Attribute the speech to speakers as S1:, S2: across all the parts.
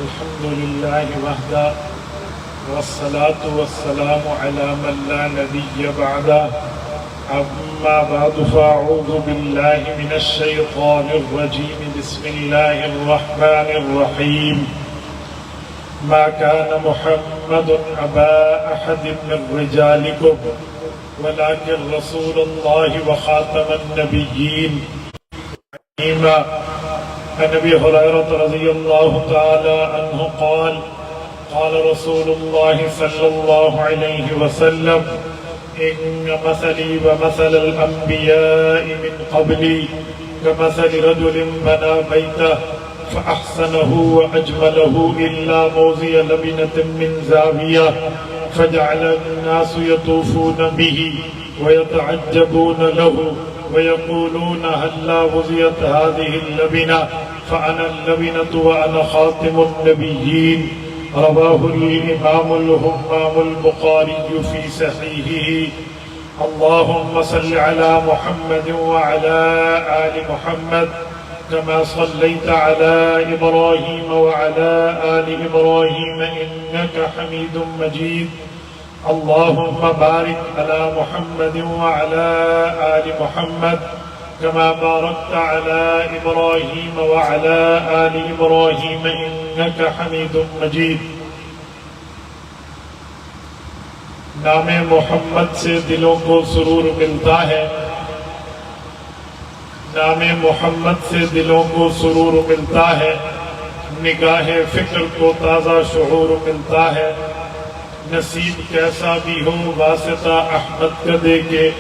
S1: الحمد لله وحده والصلاة والسلام على من لا نبي بعده أما بعد فأعوذ بالله من الشيطان الرجيم بسم الله الرحمن الرحيم ما كان محمد أبا أحد من رجالكم ولكن رسول الله وخاتم النبيين عن ابي هريره رضي الله تعالى عنه قال قال رسول الله صلى الله عليه وسلم ان مثلي ومثل الانبياء من قبلي كمثل رجل بنى بيته فاحسنه واجمله الا موضع لبنه من زاويه فجعل الناس يطوفون به ويتعجبون له ويقولون هلا وضعت هذه اللبنة فأنا اللبنة وأنا خاتم النبيين رواه الإمام الهمام البخاري في صحيحه اللهم صل على محمد وعلى آل محمد كما صليت على إبراهيم وعلى آل إبراهيم إنك حميد مجيد اللهم بارك على محمد وعلى آل محمد كما باركت على إبراهيم وعلى آل إبراهيم إنك حميد مجيد نام محمد سے دلوں کو سرور ملتا ہے نام محمد سے دلوں کو سرور ملتا ہے نگاہ فکر کو تازہ شعور ملتا ہے نصیب کیسا بھی ہو واسطہ احمد کا دے کے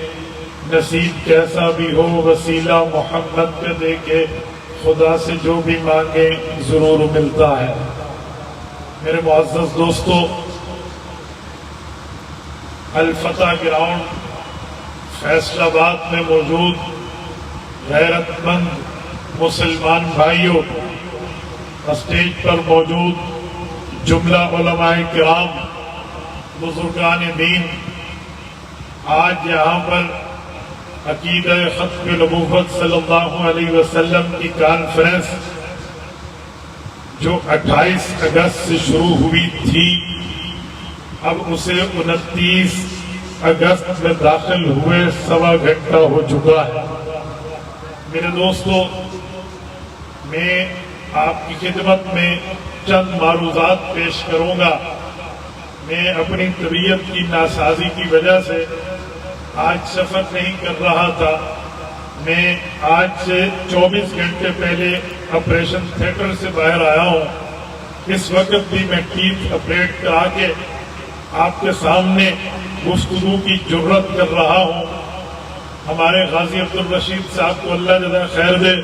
S1: نصیب کیسا بھی ہو وسیلہ محمد کا دے کے خدا سے جو بھی مانگے ضرور ملتا ہے میرے معزز دوستو الفتح گراؤنڈ فیصل آباد میں موجود غیرت مند مسلمان بھائیوں اسٹیج پر موجود جملہ علماء کرام بزرگان دین آج یہاں پر عقیدہ ختم نبوت صلی اللہ علیہ وسلم کی کانفرنس جو 28 اگست سے شروع ہوئی تھی اب اسے 29 اگست میں داخل ہوئے 1.25 گھنٹہ ہو چکا ہے میرے دوستو میں آپ کی خدمت میں چند معروضات پیش کروں گا میں اپنی طبیعت کی ناسازی کی وجہ سے آج سفر نہیں کر رہا تھا میں آج سے 24 گھنٹے پہلے آپریشن تھیٹر سے باہر آیا ہوں اس وقت بھی میں ٹیتھ آپریٹ کرا کے آپ کے سامنے گفتگو کی جرت کر رہا ہوں ہمارے غازی عبدالرشید صاحب کو اللہ جزا خیر دے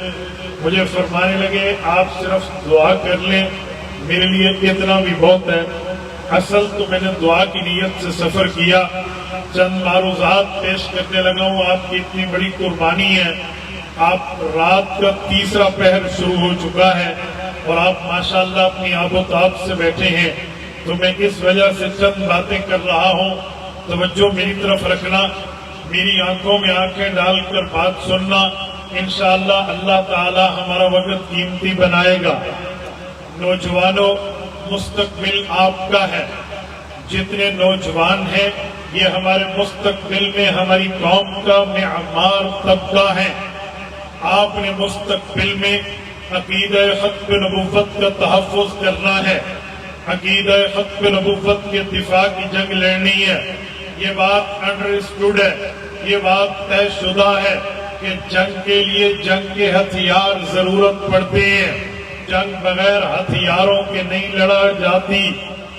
S1: مجھے فرمانے لگے آپ صرف دعا کر لیں میرے لیے اتنا بھی بہت ہے اصل تو میں نے دعا کی نیت سے سفر کیا چند معروضات پیش کرنے لگا ہوں آپ کی اتنی بڑی قربانی ہے آپ رات کا تیسرا پہر شروع ہو چکا ہے اور آپ ماشاءاللہ اپنی آب و تاب سے بیٹھے ہیں تو میں اس وجہ سے چند باتیں کر رہا ہوں توجہ میری طرف رکھنا میری آنکھوں میں آنکھیں ڈال کر بات سننا انشاءاللہ اللہ تعالی ہمارا وقت قیمتی بنائے گا نوجوانوں مستقبل آپ کا ہے جتنے نوجوان ہیں یہ ہمارے مستقبل میں ہماری قوم کا معمار طبقہ ہے آپ نے مستقبل میں عقیدہ ختم نبوت کا تحفظ کرنا ہے عقیدہ ختم نبوت کے دفاع کی جنگ لڑنی ہے یہ بات انڈرسٹوڈ ہے یہ بات طے شدہ ہے کہ جنگ کے لیے جنگ کے ہتھیار ضرورت پڑتے ہیں جنگ بغیر ہتھیاروں کے نہیں لڑا جاتی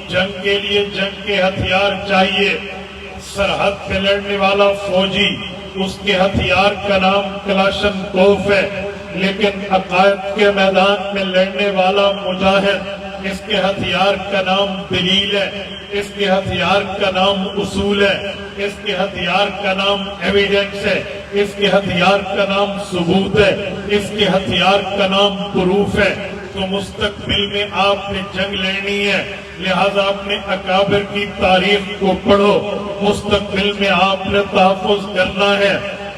S1: جنگ کے لیے جنگ کے ہتھیار چاہیے سرحد پہ لڑنے والا فوجی اس کے ہتھیار کا نام کلاشن کوف ہے لیکن عقائد کے میدان میں لڑنے والا مجاہد اس کے ہتھیار کا نام دلیل ہے اس کے ہتھیار کا نام اصول ہے اس کے ہتھیار کا نام ایویڈنس ہے اس کے ہتھیار کا نام ثبوت ہے اس کے ہتھیار کا نام پروف ہے تو مستقبل میں آپ نے جنگ لڑنی ہے لہذا اپنے اکابر کی تاریخ کو پڑھو مستقبل میں آپ نے تحفظ کرنا ہے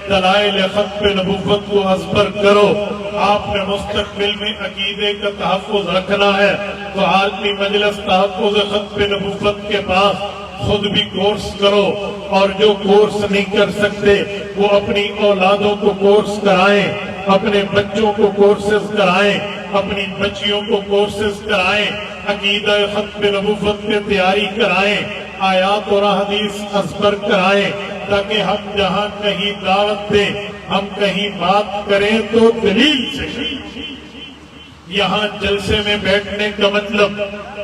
S1: دلائل ختم نبوت کو ازبر کرو آپ نے مستقبل میں عقیدے کا تحفظ رکھنا ہے تو عالمی مجلس تحفظ ختم نبوت کے پاس خود بھی کورس کرو، اور جو کورس نہیں کر سکتے وہ اپنی اولادوں کو کورس کرائیں، اپنے بچوں کو کورسز کرائیں، اپنی بچیوں کو کورسز کرائیں، عقیدہ ختم نبوت میں تیاری کرائیں، آیات اور حدیث ازبر کرائیں، تاکہ ہم جہاں کہیں دعوت دیں، ہم کہیں بات کریں تو دلیل سے۔ یہاں جلسے میں بیٹھنے کا مطلب،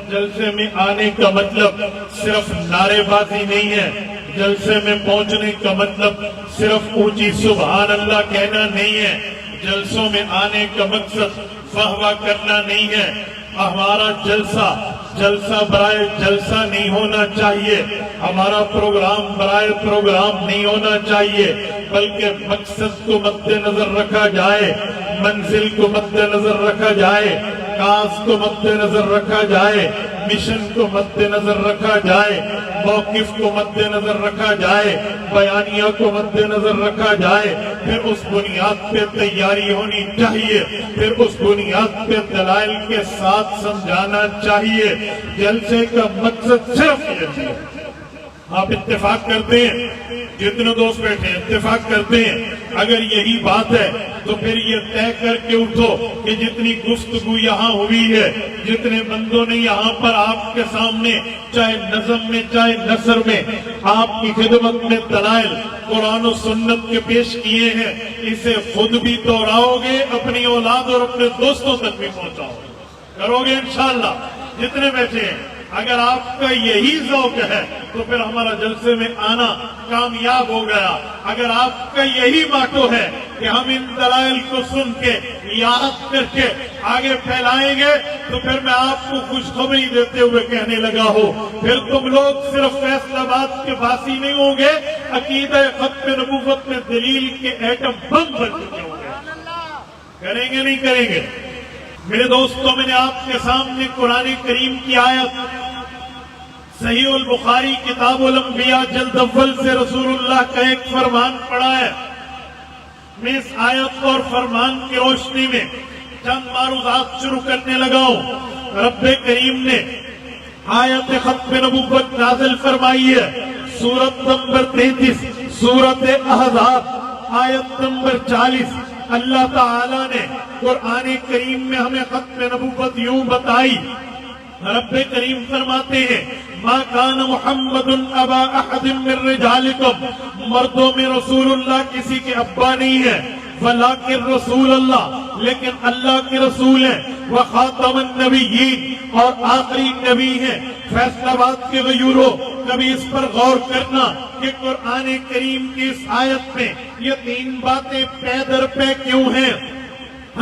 S1: جلسے میں آنے کا مطلب صرف نعرے بازی نہیں ہے، جلسے میں پہنچنے کا مطلب صرف اونچی سبحان اللہ کہنا نہیں ہے، جلسوں میں آنے کا مقصد واہ واہ کرنا نہیں ہے۔ ہمارا جلسہ برائے جلسہ نہیں ہونا چاہیے، ہمارا پروگرام برائے پروگرام نہیں ہونا چاہیے، بلکہ مقصد کو مد نظر رکھا جائے، منزل کو مد نظر رکھا جائے، کاز کو مد نظر رکھا جائے، مشن کو مد نظر رکھا جائے، موقف کو مد نظر رکھا جائے، بیانیہ کو مد نظر رکھا جائے، پھر اس بنیاد پہ تیاری ہونی چاہیے، پھر اس بنیاد پہ دلائل کے ساتھ سمجھانا چاہیے۔ جلسے کا مقصد صرف یہ ہے۔ آپ اتفاق کرتے ہیں، جتنے دوست بیٹھے ہیں اتفاق کرتے ہیں، اگر یہی بات ہے تو پھر یہ طے کر کے اٹھو کہ جتنی گفتگو یہاں ہوئی ہے، جتنے بندوں نے یہاں پر آپ کے سامنے چاہے نظم میں چاہے نثر میں آپ کی خدمت میں دلائل قرآن و سنت کے پیش کیے ہیں، اسے خود بھی دہراؤ گے، اپنی اولاد اور اپنے دوستوں تک بھی پہنچاؤ گے، کرو گے انشاءاللہ۔ جتنے بیٹھے ہیں اگر آپ کا یہی ذوق ہے تو پھر ہمارا جلسے میں آنا کامیاب ہو گیا۔ اگر آپ کا یہی ماٹو ہے کہ ہم ان دلائل کو سن کے یاد کر کے آگے پھیلائیں گے تو پھر میں آپ کو خوشخبری دیتے ہوئے کہنے لگا ہوں، پھر تم لوگ صرف فیصل آباد کے باسی نہیں ہوں گے، عقیدہ ختم نبوت میں دلیل کے ایٹم بم بن چکے ہوں گے۔ کریں گے نہیں کریں گے؟ میرے دوستوں، میں نے آپ کے سامنے قرآن کریم کی آیت صحیح البخاری کتاب الانبیاء جلد اول سے رسول اللہ کا ایک فرمان پڑھا ہے۔ میں اس آیت اور فرمان کی روشنی میں چند معروضات شروع کرنے لگا ہوں۔ رب کریم نے آیت ختم نبوت نازل فرمائی ہے، سورت نمبر 33 سورت احزاب آیت نمبر 40۔ اللہ تعالی نے قرآن کریم میں ہمیں ختم نبوت یوں بتائی۔ رب کریم فرماتے ہیں، ما کان محمد ابا احد من رجالکم، مردوں میں رسول اللہ کسی کے ابا نہیں ہے، ولکن رسول اللہ، لیکن اللہ کے رسول ہیں، وخاتم النبیین، اور آخری نبی ہیں۔ فیصل آباد کے غیوروں، کبھی اس پر غور کرنا کہ قرآن کریم کی اس آیت میں یہ تین باتیں پے در پے کیوں ہیں۔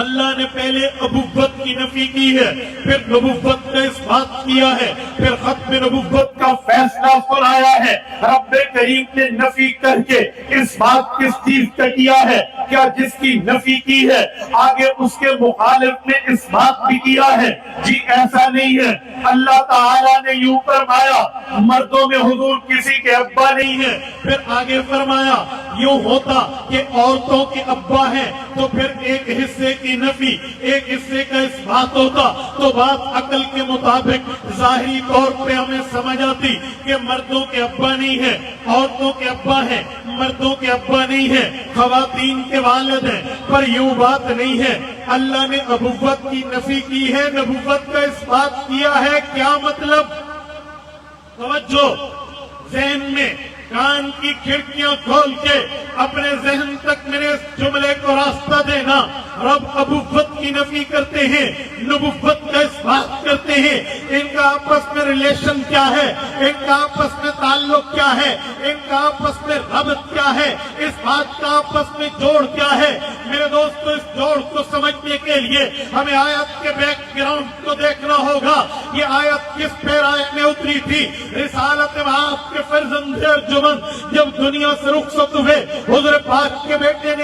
S1: اللہ نے پہلے ابوت کی نفی کی ہے، پھر نبوت کا اس بات کیا ہے، پھر ختم نبوت کا فیصلہ سنایا ہے۔ رب کریم نے نفی کر کے اس بات کس چیز کا کیا ہے؟ کیا جس کی نفی کی ہے آگے اس کے مخالف نے اس بات بھی کیا ہے؟ جی ایسا نہیں ہے۔ اللہ تعالیٰ نے یوں فرمایا، مردوں میں حضور کسی کے ابا نہیں ہے، پھر آگے فرمایا یوں ہوتا کہ عورتوں کے ابا ہیں تو پھر ایک حصے کی نفی ایک حصے کا اس بات ہوتا تو بات عقل کے مطابق ظاہری طور پہ ہمیں سمجھ آتی کہ مردوں کے ابا نہیں ہے، عورتوں کے ابا ہیں، مردوں کے ابا نہیں ہے، خواتین کے والد ہیں، پر یوں بات نہیں ہے۔ اللہ نے ابوت کی نفی کی ہے، نبوت کا اس بات کیا ہے۔ کیا مطلب؟ توجہ، ذہن میں کان کی کھڑکیاں کھول کے اپنے ذہن تک میرے اس جملے کو راستہ دینا۔ رب ابوت کی نفی کرتے ہیں، نبوت کا اس بات کرتے ہیں۔ ان کا آپس میں ریلیشن کیا ہے، ان کا آپس میں تعلق کیا ہے، ان کا آپس میں ربط کیا ہے، اس بات کا آپس میں جوڑ کیا ہے۔ میرے دوستو، اس جوڑ کو سمجھنے کے لیے ہمیں آیت کے بیک گراؤنڈ کو دیکھنا ہوگا۔ یہ آیت کس پیرائے میں اتری تھی؟ رسالت آپ کے فرزند ارجمند جب دنیا سے رخصت ہوئے، حضور پاک کے بیٹے نے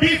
S1: 20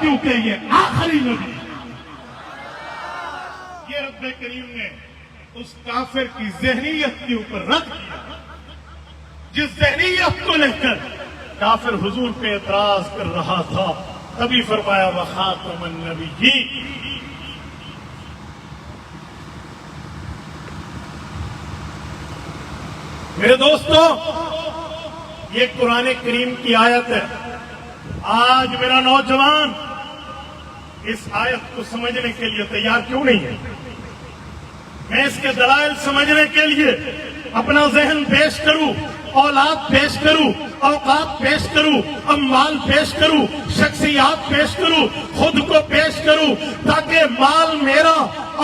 S1: کیونکہ یہ آخری نبی ہے۔ یہ رب کریم نے اس کافر کی ذہنیت کے اوپر رد کیا، جس ذہنیت کو لے کر کافر حضور پہ اعتراض کر رہا تھا، تبھی فرمایا وخاتم النبیین۔ میرے دوستو، یہ قرآن کریم کی آیت ہے۔ آج میرا نوجوان اس آیت کو سمجھنے کے لیے تیار کیوں نہیں ہے؟ میں اس کے دلائل سمجھنے کے لیے اپنا ذہن پیش کروں، اولاد پیش کروں، اوقات پیش کروں، اموال پیش کروں، شخصیات پیش کروں، خود کو پیش کروں، تاکہ مال میرا،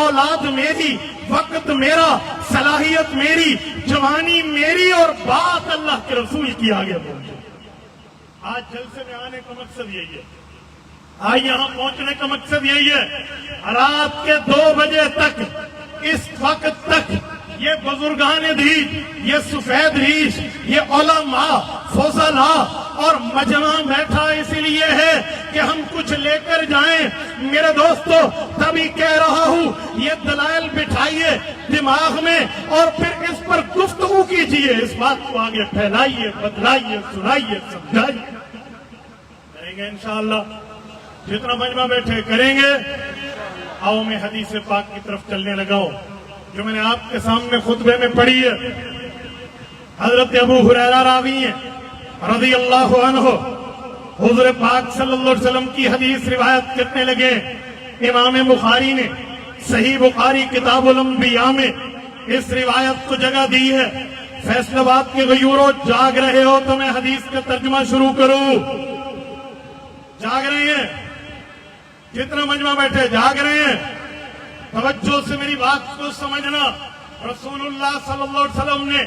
S1: اولاد میری، وقت میرا، صلاحیت میری، جوانی میری، اور بات اللہ کے رسول کی آگے پہنچے۔ آج جلسے میں آنے کا مقصد یہی ہے، آج یہاں پہنچنے کا مقصد یہی ہے۔ رات کے 2 بجے تک، اس وقت تک یہ بزرگان دین، یہ سفید ریش، یہ علماء، فضلاء اور مجمع بیٹھا اسی لیے ہے کہ ہم کچھ لے کر جائیں۔ میرے دوستو، تبھی کہہ رہا ہوں، یہ دلائل بٹھائیے دماغ میں اور پھر اس پر گفتگو کیجئے، اس بات کو آگے پھیلائیے، بدلائیے، سنائیے، سمجھائیے۔ کریں گے انشاءاللہ، جتنا مجمع بیٹھے کریں گے۔ آؤ میں حدیث پاک کی طرف چلنے لگا ہوں، جو میں نے آپ کے سامنے خطبے میں پڑھی ہے۔ حضرت ابو ہریرہ راوی ہیں رضی اللہ عنہ، حضور پاک صلی اللہ علیہ وسلم کی حدیث روایت کرنے لگے۔ امام بخاری نے صحیح بخاری کتاب الانبیاء میں اس روایت کو جگہ دی ہے۔ فیصل آباد کے غیوروں، جاگ رہے ہو تو میں حدیث کا ترجمہ شروع کروں؟ جاگ رہے ہیں؟ جتنا مجمع بیٹھے جاگ رہے ہیں؟ توجہ سے میری بات کو سمجھنا۔ رسول اللہ صلی اللہ علیہ وسلم نے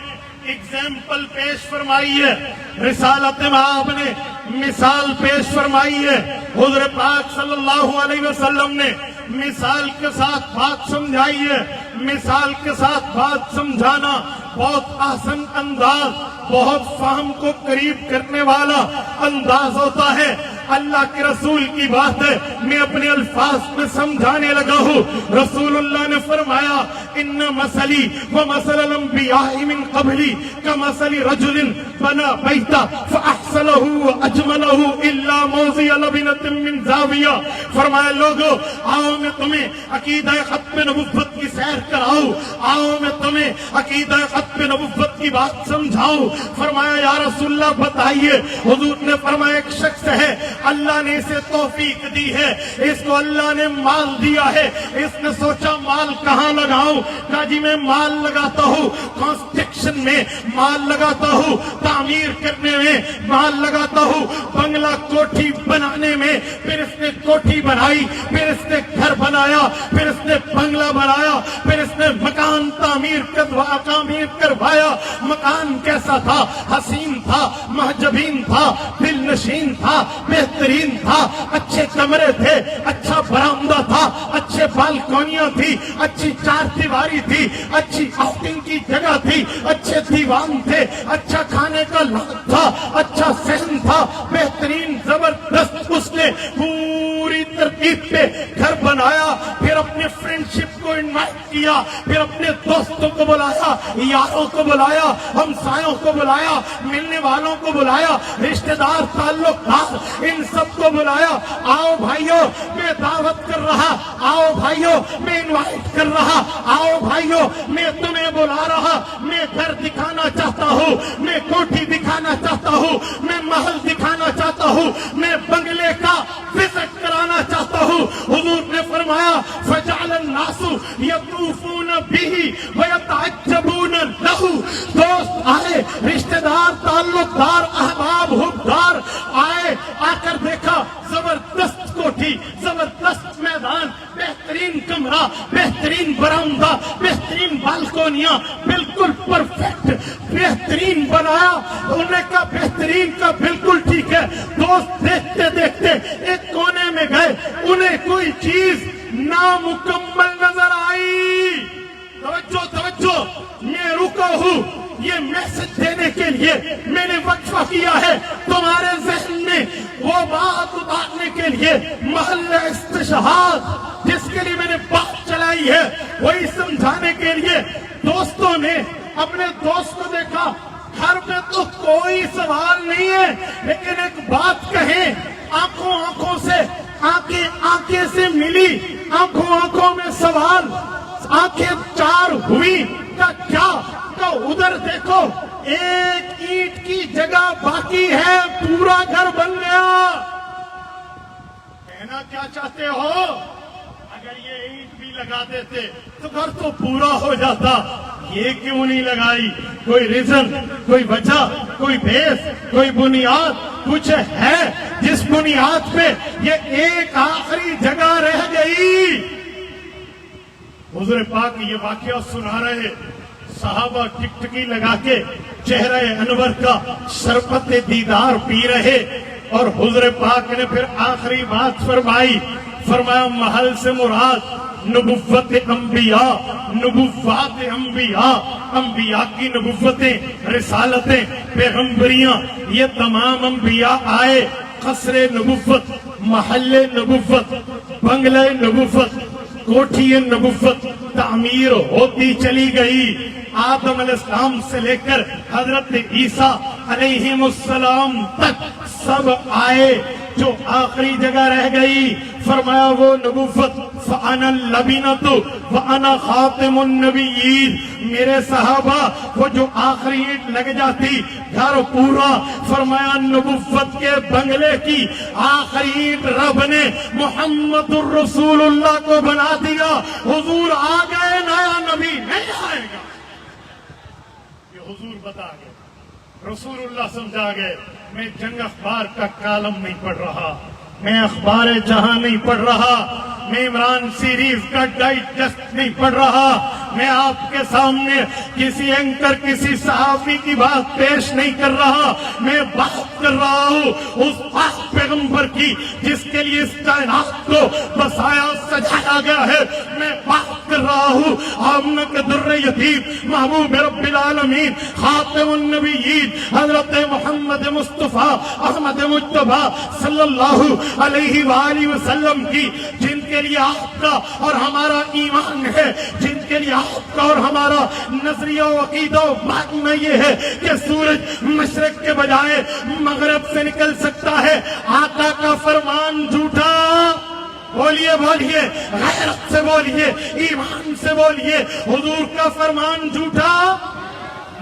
S1: اگزامپل پیش فرمائی ہے، رسالت مآب نے مثال پیش فرمائی ہے۔ حضور پاک صلی اللہ علیہ وسلم نے مثال کے ساتھ بات سمجھائی ہے۔ مثال کے ساتھ بات سمجھانا بہت آسان انداز، بہت فہم کو قریب کرنے والا انداز ہوتا ہے۔ اللہ کے رسول کی بات ہے، میں اپنے الفاظ میں سمجھانے لگا ہوں۔ رسول اللہ نے فرمایا ان مثلی ومثل الانبیاء من قبلی کمثل رجل بنا بیتا فاحسنہ واجملہ الا موضع لبنۃ من زاویہ۔ فرمایا لوگو، آؤ میں تمہیں عقیدہ ختم نبوت کی سیر کراؤں، آؤ میں تمہیں عقیدہ ختم نبوت کی بات سمجھاؤں۔ فرمایا یا رسول اللہ بتائیے۔ حضور نے فرمایا ایک شخص ہے، اللہ نے اسے توفیق دی ہے، اس کو اللہ نے مال دیا ہے، اس نے سوچا مال کہاں لگاؤں؟ کہا جی میں مال لگاتا ہوں کنسٹرکشن میں، مال لگاتا ہوں تعمیر کرنے میں، مال لگاتا ہوں بنگلہ کوٹھی بنانے میں۔ پھر اس نے کوٹھی بنائی، پھر اس نے گھر بنایا، پھر اس نے بنگلہ بنایا، پھر اس نے مکان تعمیر کروایا۔ مکان کیسا تھا؟ حسین تھا، محجبین تھا، دل نشین تھا، بہترین تھا، اچھے کمرے تھے، اچھا برآمدہ تھا، اچھے بالکونیاں تھی، اچھی چار دیواری تھی، اچھی آؤٹنگ کی جگہ تھی، اچھے دیوان تھے، اچھا کھانے کا لاٹ تھا، اچھا صحن تھا، بہترین زبردست۔ اس نے پوری ترتیب پہ گھر بنایا، پھر اپنے فرینڈشپ کو انوائٹ کیا، پھر اپنے دوستوں کو بلایا، یاروں کو بلایا، ہمسایوں کو بلایا، ملنے والوں کو بلایا، رشتہ دار تعلقات، ان سب کو بلایا۔ آؤ بھائیو میں دعوت کر رہا، آؤ بھائیو میں انوائٹ کر رہا، آؤ بھائیو میں تمہیں بلا رہا۔ میں گھر دکھانا چاہتا ہوں، میں کوٹھی دکھانا چاہتا ہوں، میں محل دکھانا چاہتا ہوں، میں بنگلے کا وزٹ کرانا چاہتا ہوں۔ حضور نے فرمایا فجعل الناس یطوفون به ویتعجبون له۔ دوست آئے، رشتہ دار، تعلق دار، احباب، حبدار آئے، آ کر دیکھا زبردست کوٹھی، زبردست میدان، بہترین کمرہ، بہترین برآمدہ، بہترین بالکونیاں، بالکل پرفیکٹ، بہترین بنایا۔ انہوں نے کہا بہترین کا بالکل ٹھیک ہے۔ دوست دیکھتے دیکھتے ایک کونے میں گئے، انہیں کوئی چیز نامکمل نظر آئی۔ توجہ توجہ، میں رکا ہوں یہ میسج دینے کے لیے، میں نے وقفہ کیا ہے تمہارے ذہن میں وہ بات اتارنے کے کے لیے محل استشہاد جس کے لیے میں نے بات چلائی ہے وہی سمجھانے کے لیے دوستوں نے اپنے دوست کو دیکھا گھر پہ تو کوئی سوال نہیں ہے لیکن ایک بات کہیں آنکھوں آنکھوں سے آنکھیں سے ملی آنکھوں آنکھوں میں سوال آنکھیں چار ہوئی کیا ادھر دیکھو ایک اینٹ کی جگہ باقی ہے پورا گھر بن گیا کہنا کیا چاہتے ہو اگر یہ اینٹ بھی لگا دیتے تو گھر تو پورا ہو جاتا یہ کیوں نہیں لگائی کوئی ریزن کوئی وجہ کوئی بیس کوئی بنیاد کچھ ہے جس بنیاد پہ یہ ایک آخری جگہ رہ گئی حضور پاک یہ واقعہ سنا رہے صحابہ ٹکٹکی لگا کے چہرہ انور کا شربت دیدار پی رہے اور حضور پاک نے پھر آخری بات فرمایا محل سے مراد نبوت انبیاء نبوات انبیاء انبیاء کی نبوتیں رسالتیں پیغمبریاں یہ تمام انبیاء آئے قصر نبوت محل نبوت بنگلہ نبوت کوٹھی نبوت تعمیر ہوتی چلی گئی آدم علیہ السلام سے لے کر حضرت عیسیٰ علیہ السلام تک سب آئے جو آخری جگہ رہ گئی فرمایا وہ نبوت فَأَنَا اللَّبِنَةُ وَأَنَا خَاتِمُ النَّبِيِّينَ میرے صحابہ وہ جو آخری اینٹ لگ جاتی گھر پورا فرمایا نبوت کے بنگلے کی آخری اینٹ رب نے محمد الرسول اللہ کو بنا دیا حضور آ گئے نیا نبی نہیں آئے گا یہ حضور بتا گئے رسول اللہ سمجھا گئے میں جنگ اخبار کا کالم نہیں پڑھ رہا میں اخبار جہاں نہیں پڑھ رہا میں عمران سیریز کا ڈائجسٹ نہیں پڑھ رہا میں آپ کے سامنے کسی اینکر کسی صحافی کی بات پیش نہیں کر رہا میں بات کر رہا ہوں اس خاص پیغمبر کی جس کے لیے اس کائنات کو بسایا سجایا گیا ہے میں بات کر رہا ہوں آمنہ کے در یتیم محبوب رب العالمین خاتم النبیین حضرت محمد مصطفیٰ احمد مجتبی صلی اللہ علیہ وآلہ وسلم کی جن کے لیے آپ کا اور ہمارا ایمان ہے جن کے لیے آپ کا اور ہمارا نظریہ و عقیدہ و ماننا یہ ہے کہ سورج مشرق کے بجائے مغرب سے نکل سکتا ہے آقا کا فرمان جھوٹا بولیے بولیے غیرت سے بولیے ایمان سے بولیے حضور کا فرمان جھوٹا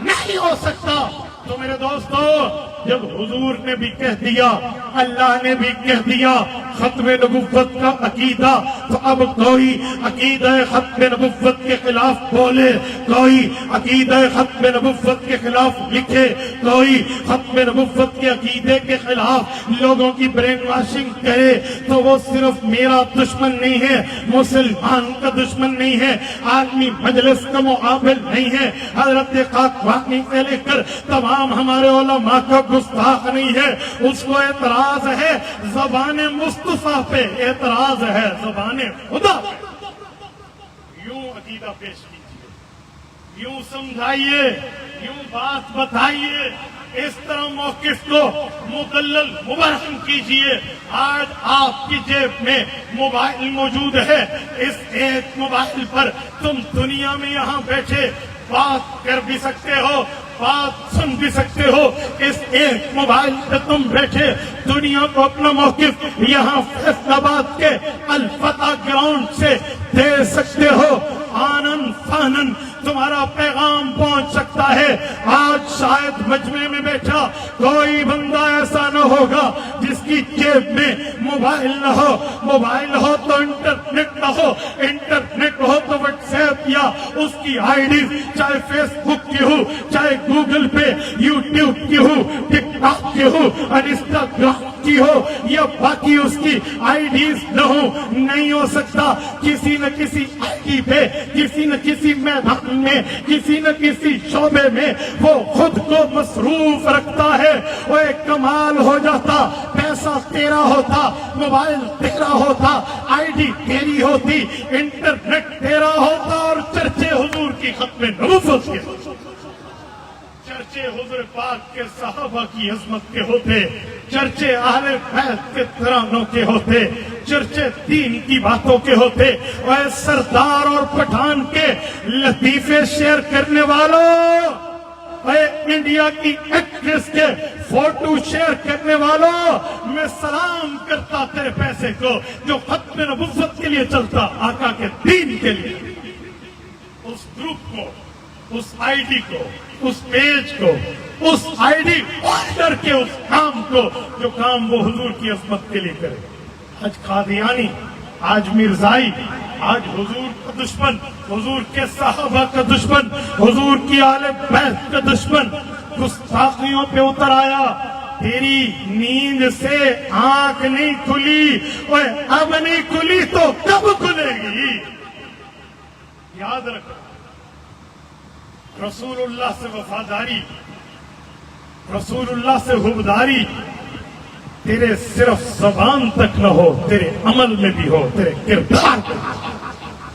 S1: نہیں ہو سکتا تو میرے دوستو جب حضور نے بھی کہہ دیا اللہ نے بھی کہہ دیا ختم نبوت کا عقیدہ تو اب کوئی عقیدہ ختم نبوت کے خلاف بولے کوئی عقیدہ ختم نبوت کے خلاف لکھے کوئی ختم نبوت کے عقیدے کے خلاف لوگوں کی برین واشنگ کرے تو وہ صرف میرا دشمن نہیں ہے مسلمان کا دشمن نہیں ہے عالمی مجلس کا معامل نہیں ہے حضرت خاکوانی سے لے کر تمام ہمارے علماء کا گستاخ نہیں ہے اس کو اعتراض ہے زبان مصطفیٰ پہ اعتراض ہے زبان خدا پہ یوں عقیدہ پیش کیجئے یوں سمجھائیے یوں بات بتائیے اس طرح موقف کو مدلل مبرہن کیجئے آج آپ کی جیب میں موبائل موجود ہے اس ایک موبائل پر تم دنیا میں یہاں بیٹھے بات کر بھی سکتے ہو بات سن بھی سکتے ہو اس ایک موبائل پہ تم بیٹھے دنیا کو اپنا موقف یہاں فیصل آباد کے الفتح گراؤنڈ سے دے سکتے ہو آنن فانن تمہارا پیغام پہنچ سکتا ہے آج شاید مجمع میں بیٹھا کوئی بندہ ایسا نہ ہوگا جس کی جیب میں موبائل نہ ہو موبائل ہو تو انٹرنیٹ نہ ہو انٹرنیٹ ہو تو واٹس ایپ یا اس کی آئی ڈی چاہے فیس بک کی ہو چاہے گوگل پہ یوٹیوب کی ہو ٹک ٹاک کی ہو انسٹاگرام کی ہو یا باقی اس کی آئی ڈیز نہ ہو نہیں ہو سکتا کسی نہ کسی آئی ڈی پہ کسی نہ کسی میدان میں کسی نہ کسی شعبے میں وہ خود کو مصروف رکھتا ہے وہ ایک کمال ہو جاتا پیسہ تیرا ہوتا موبائل تیرا ہوتا آئی ڈی تیری ہوتی انٹرنیٹ تیرا ہوتا اور چرچے حضور کی ختم نبوت کے چرچے حضور پاک کے صحابہ کی عظمت کے ہوتے، چرچے اہل بیت کے ترانوں کے ہوتے، چرچے دین کی باتوں کے ہوتے، اے سردار اور پٹھان کے لطیفے شیئر کرنے والوں، اے انڈیا کی ایکٹریس کے فوٹو شیئر کرنے والوں، میں سلام کرتا تیرے پیسے کو جو ختم نبوت کے لیے چلتا، آقا کے دین کے لیے۔ اس گروپ کو، اس آئی ڈی کو، اس پیج کو، اس آئی ڈی ہولڈر کے اس کام کو جو کام وہ حضور کی عظمت کے لیے کرے۔ آج قادیانی، آج مرزائی، آج حضور کا دشمن، حضور کے صحابہ کا دشمن، حضور کی آل بیت کا دشمن گستاخیوں پہ اتر آیا۔ تیری نیند سے آنکھ نہیں کھلی، اوے اب نہیں کھلی تو کب کھلے گی؟ یاد رکھو، رسول اللہ سے وفاداری، رسول اللہ سے حبداری تیرے صرف زبان تک نہ ہو، تیرے عمل میں بھی ہو، تیرے کردار میں بھی ہو۔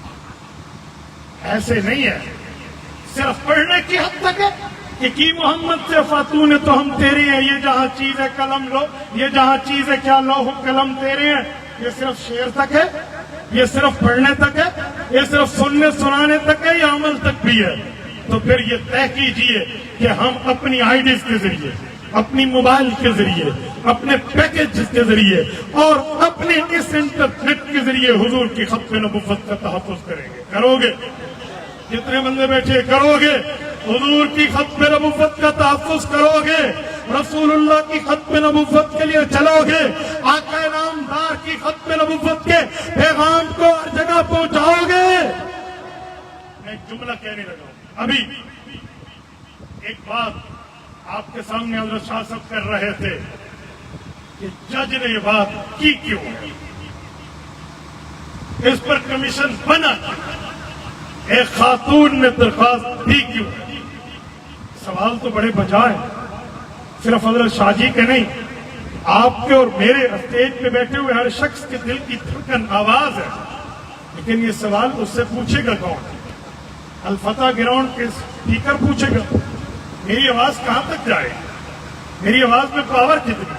S1: ایسے نہیں ہے صرف پڑھنے کی حد تک ہے کہ کی محمد سے فاتون ہے تو ہم تیرے ہیں، یہ جہاں چیز ہے قلم لو، یہ جہاں چیز ہے کیا لوح قلم تیرے ہیں۔ یہ صرف شعر تک ہے، یہ صرف پڑھنے تک ہے، یہ صرف سننے سنانے تک ہے، یا عمل تک بھی ہے؟ تو پھر یہ طے کیجئے کہ ہم اپنی آئی ڈیز کے ذریعے، اپنی موبائل کے ذریعے، اپنے پیکج کے ذریعے اور اپنے اس انٹرنیٹ کے ذریعے حضور کی ختم نبوت کا تحفظ کریں گے۔ کرو گے؟ جتنے بندے بیٹھے کرو گے؟ حضور کی ختم نبوت کا تحفظ کرو گے؟ رسول اللہ کی ختم نبوت کے لیے چلو گے؟ آقا نامدار کی ختم نبوت کے پیغام کو ہر جگہ پہنچاؤ گے؟ میں ایک جملہ کہنے لگا ہوں، ابھی ایک بات آپ کے سامنے حضرت شاہ صاحب کر رہے تھے کہ جج نے یہ بات کی کیوں، اس پر کمیشن بنا کیوں، ایک خاتون نے درخواست دی کیوں؟ سوال تو بڑے بجا ہے، صرف حضرت شاہ جی کے نہیں، آپ کے اور میرے اسٹیج پہ بیٹھے ہوئے ہر شخص کے دل کی دھڑکن آواز ہے۔ لیکن یہ سوال اس سے پوچھے گا کون؟ الفتح گراؤنڈ کے اسپیکر پوچھے گا میری آواز کہاں تک جائے، میری آواز میں پاور کتنی؟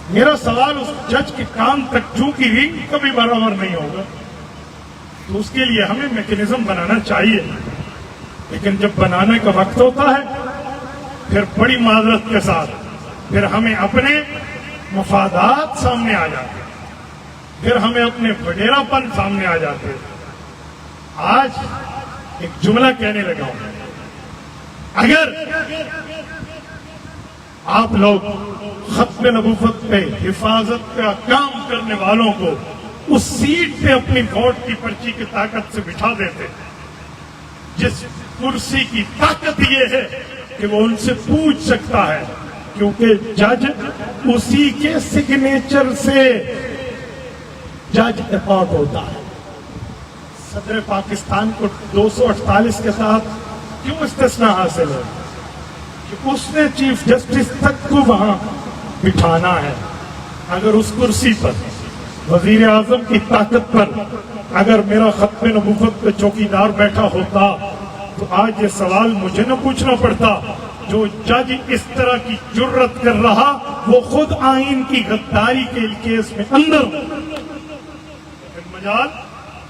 S1: میرا سوال اس جج کے کان تک چونکہ رنگ کبھی برابر نہیں ہوگا، تو اس کے لیے ہمیں میکینزم بنانا چاہیے۔ لیکن جب بنانے کا وقت ہوتا ہے پھر بڑی معذرت کے ساتھ پھر ہمیں اپنے مفادات سامنے آ جاتے، پھر ہمیں اپنے وڈیرا پن سامنے آ جاتے۔ آج ایک جملہ کہنے لگا ہوں، اگر آپ لوگ ختم نبوت پہ حفاظت کا کام کرنے والوں کو اس سیٹ پہ اپنی ووٹ کی پرچی کی طاقت سے بٹھا دیتے، جس کرسی کی طاقت یہ ہے کہ وہ ان سے پوچھ سکتا ہے، کیونکہ جج اسی کے سگنیچر سے جج اپارٹ ہوتا ہے۔ صدر پاکستان کو 248 کے ساتھ کیوں استثناء حاصل ہے؟ کہ اس نے چیف جسٹس تک کو وہاں بٹھانا ہے۔ اگر اس کرسی پر، وزیر اعظم کی طاقت پر اگر میرا ختم نبوت پہ چوکیدار بیٹھا ہوتا تو آج یہ سوال مجھے نہ پوچھنا پڑتا۔ جو جج اس طرح کی جرت کر رہا وہ خود آئین کی غداری کے کیس میں اندر۔ مجال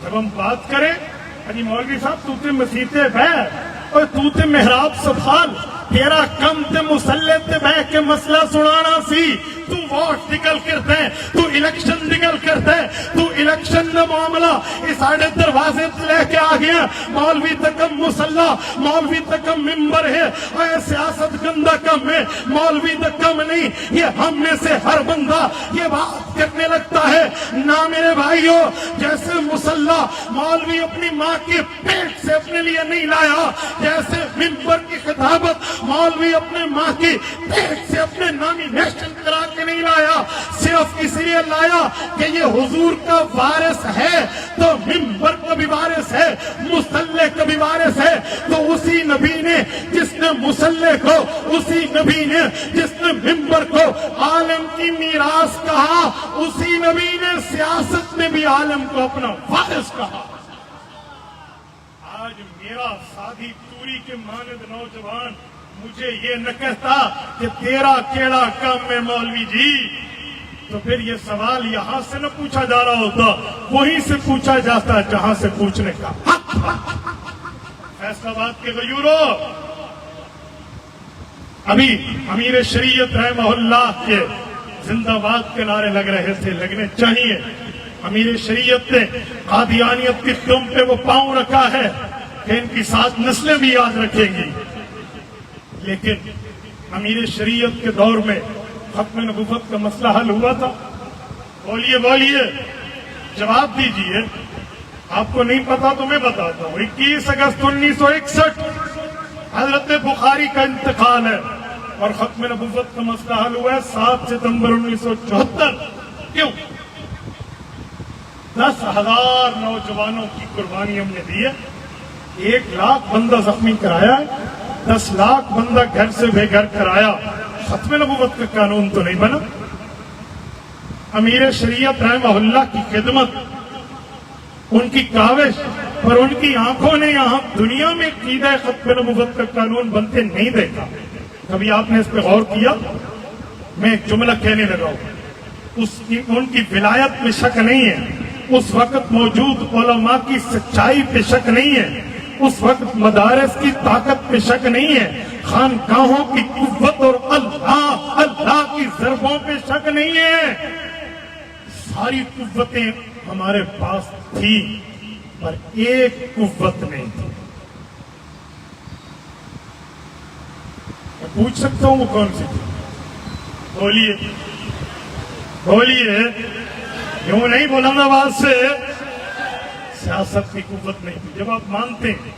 S1: جب ہم بات کریں، ارے مولوی صاحب تو تے مسیطے بیٹھ اور تو تے محراب سنبھال، تیرا کم تے مسلح تے بیٹھ کے مسئلہ سنانا سی، تو ووٹ نکل کرتے ہیں، تو الیکشن نکل کرتے ہیں، تو الیکشن نہ معاملہ اس آڑے دروازے لے کے آ گیا، مولوی تکم مسلح، مولوی تکم ممبر ہے، اے سیاست گندہ کم ہے، مولوی تکم نہیں، یہ ہم میں سے ہر بندہ یہ بات کرنے لگتا ہے۔ نہ میرے بھائیوں، جیسے مسلح مولوی اپنی ماں کے پیٹ سے اپنے لیے نہیں لایا، جیسے ممبر کی خطابت مولوی اپنے ماں کی پیٹ سے اپنے نامینیشن کرا کے نہیں لایا، صرف اس لیے لایا کہ یہ حضور کا وارث ہے تو ممبر کا بھی وارث ہے، مصلح کا بھی وارث ہے۔ تو اسی نبی نے جس نے مصلح کو، اسی نبی نے جس نے ممبر کو عالم کی میراث کہا، اسی نبی نے سیاست میں بھی عالم کو اپنا وارث کہا۔ آج میرا سادی توری کے مانند نوجوان مجھے یہ نہ کہتا کہ تیرا کیڑا کام ہے مولوی جی، تو پھر یہ سوال یہاں سے نہ پوچھا جا رہا ہوتا، وہیں سے پوچھا جاتا جہاں سے پوچھنے کا حق تھا۔ فیصلہ آباد کے غیورو، ابھی امیر شریعت رحمہ اللہ کے زندہ باد کے نعرے لگ رہے تھے، لگنے چاہیے۔ امیر شریعت نے قادیانیت کی دم پہ وہ پاؤں رکھا ہے کہ ان کی 7 نسلیں بھی یاد رکھیں گی، لیکن امیر شریعت کے دور میں ختم نبوت کا مسئلہ حل ہوا تھا؟ بولیے بولیے، جواب دیجئے۔ آپ کو نہیں پتا تو میں بتاتا ہوں۔ 21 اگست 1961 حضرت بخاری کا انتقال ہے اور ختم نبوت کا مسئلہ حل ہوا ہے 7 ستمبر 1974۔ کیوں؟ 10,000 نوجوانوں کی قربانی ہم نے دی ہے، 1 لاکھ بندہ زخمی کرایا ہے، 10 لاکھ بندہ گھر سے بے گھر کرایا۔ ختم نبوت کا قانون تو نہیں بنا۔ امیر شریعت رحمہ اللہ کی خدمت، ان کی کاوش پر ان کی آنکھوں نے یہاں دنیا میں عقیدہ ختم نبوت کا قانون بنتے نہیں دیکھا۔ کبھی آپ نے اس پہ غور کیا؟ میں ایک جملہ کہنے لگا ہوں، ان کی ولایت میں شک نہیں ہے، اس وقت موجود علماء کی سچائی پہ شک نہیں ہے، اس وقت مدارس کی طاقت پہ شک نہیں ہے، خانقاہوں کی قوت اور اللہ کی ضربوں پہ شک نہیں ہے۔ ساری قوتیں ہمارے پاس تھی، پر ایک قوت نہیں تھی۔ میں پوچھ سکتا ہوں وہ کون سی تھی؟ بولیے بولیے، یوں نہیں بلند آواز سے۔ سیاست کی قوت نہیں تھی۔ جب آپ مانتے ہیں،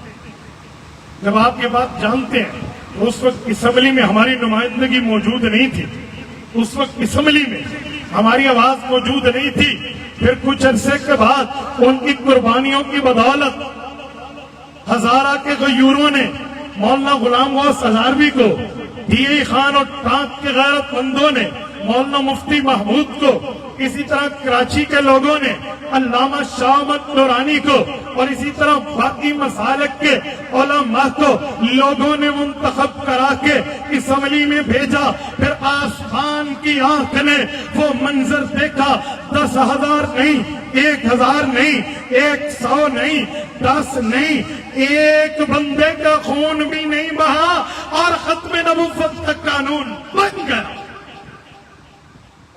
S1: جب آپ یہ بات جانتے ہیں، تو اس وقت اسمبلی میں ہماری نمائندگی موجود نہیں تھی، اس وقت اسمبلی میں ہماری آواز موجود نہیں تھی۔ پھر کچھ عرصے کے بعد ان کی قربانیوں کی بدولت ہزارہ کے غیوروں نے مولانا غلام غوث ہزاروی کو، ڈی اے خان اور ٹانک کے غیرت مندوں نے مولانا مفتی محمود کو، اسی طرح کراچی کے لوگوں نے علامہ شاہ احمد نورانی کو، اور اسی طرح باقی مسالک کے علماء کو لوگوں نے منتخب کرا کے اسمبلی میں بھیجا۔ پھر آسمان کی آنکھ نے وہ منظر دیکھا، 10,000 نہیں، 1,000 نہیں، 100 نہیں، 10 نہیں، ایک بندے کا خون بھی نہیں بہا اور ختم نبوت کا قانون بن گیا۔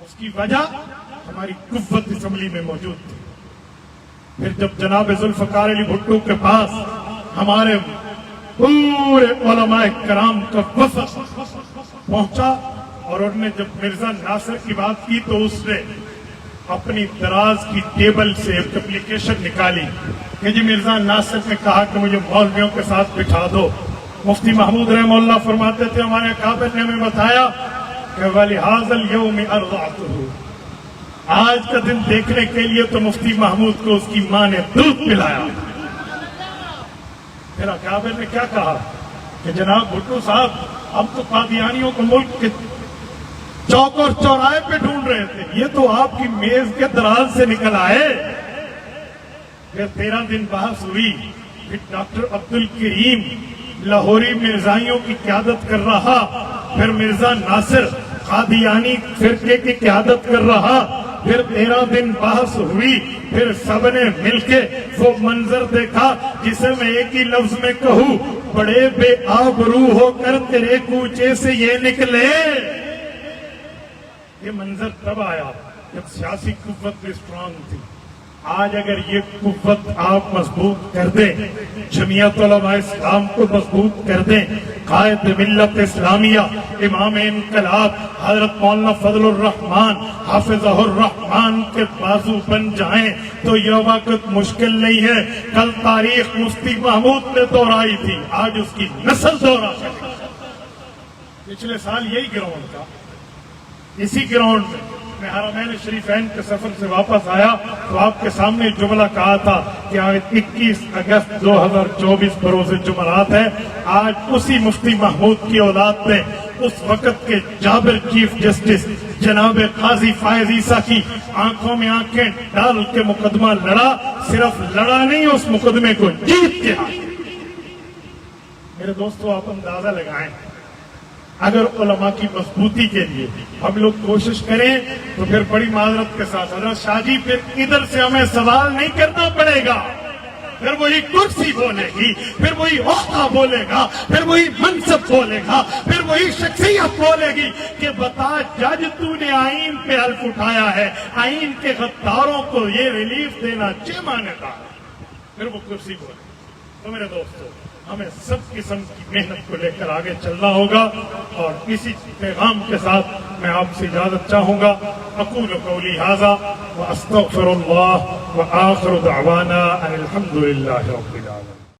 S1: اس کی وجہ ہماری قوت اسمبلی میں موجود تھی۔ پھر جب جناب ذوالفقار علی بھٹو کے پاس ہمارے پورے علماء کرام کا وفد پہنچا اور انہوں نے جب مرزا ناصر کی بات کی، تو اس نے اپنی دراز کی ٹیبل سے ایک اپلیکیشن نکالی کہ جی مرزا ناصر نے کہا کہ مجھے مولویوں کے ساتھ بٹھا دو۔ مفتی محمود رحمہ اللہ فرماتے تھے، ہمارے اکابر نے ہمیں بتایا کہ وَلِهَذَا الْيَوْمِ أَرْضَعْتُهُ، آج کا دن دیکھنے کے لیے تو مفتی محمود کو اس کی ماں نے دودھ پلایا۔ پھر اکابر نے کیا کہا کہ جناب بھٹو صاحب، ہم تو قادیانیوں کو ملک کے چوک اور چوراہے پہ ڈھونڈ رہے تھے، یہ تو آپ کی میز کے دراز سے نکل آئے۔ پھر 13 دن بحث ہوئی، پھر ڈاکٹر عبدالکریم لاہوری مرزائیوں کی قیادت کر رہا، پھر مرزا ناصر قادیانی فرقے کی قیادت کر رہا، پھر 13 دن بحث ہوئی، پھر سب نے مل کے وہ منظر دیکھا جسے میں ایک ہی لفظ میں کہوں، بڑے بے آبرو ہو کر تیرے کوچے سے یہ نکلے۔ یہ منظر تب آیا جب سیاسی قوت بھی اسٹرانگ تھی۔ آج اگر یہ قوت آپ مضبوط کر دیں، جمعیت علماء اسلام کو مضبوط کر دیں، قائد ملت اسلامیہ امام انقلاب حضرت مولانا فضل الرحمان حافظہ الرحمان کے بازو بن جائیں تو یہ وقت مشکل نہیں ہے۔ کل تاریخ مفتی محمود نے دہرائی تھی، آج اس کی نسل دہرا سکے۔ پچھلے سال یہی گراؤنڈ تھا، اسی گراؤنڈ میں حرمین شریفین کے سفر سے واپس آیا تو آپ کے سامنے جملہ کہا تھا کہ آج 21 اگست 2024 بروز جمعرات ہے۔ آج اسی مفتی محمود کی اولاد نے اس وقت کے جابر چیف جسٹس جناب قاضی فائز عیسیٰ کی آنکھوں میں آنکھیں ڈال کے مقدمہ لڑا، صرف لڑا نہیں، اس مقدمے کو جیت کے آئے۔ میرے دوستو، آپ اندازہ لگائیں اگر علماء کی مضبوطی کے لیے ہم لوگ کوشش کریں تو پھر بڑی معذرت کے ساتھ حضرت شاہ جی پھر ادھر سے ہمیں سوال نہیں کرنا پڑے گا، پھر وہی کرسی بولے گی، پھر وہی عہدہ بولے گا، پھر وہی منصب بولے گا، پھر وہی شخصیت بولے گی کہ بتا جج تو نے آئین پہ حلف اٹھایا ہے، آئین کے غداروں کو یہ ریلیف دینا مانے گا، پھر وہ کرسی بولے۔ تو میرے دوستو، ہمیں سب قسم کی محنت کو لے کر آگے چلنا ہوگا، اور اسی پیغام کے ساتھ میں آپ سے اجازت چاہوں گا۔ اقول قولی ھذا واستغفر اللہ وآخر دعوانا ان الحمد للہ رب العالمین۔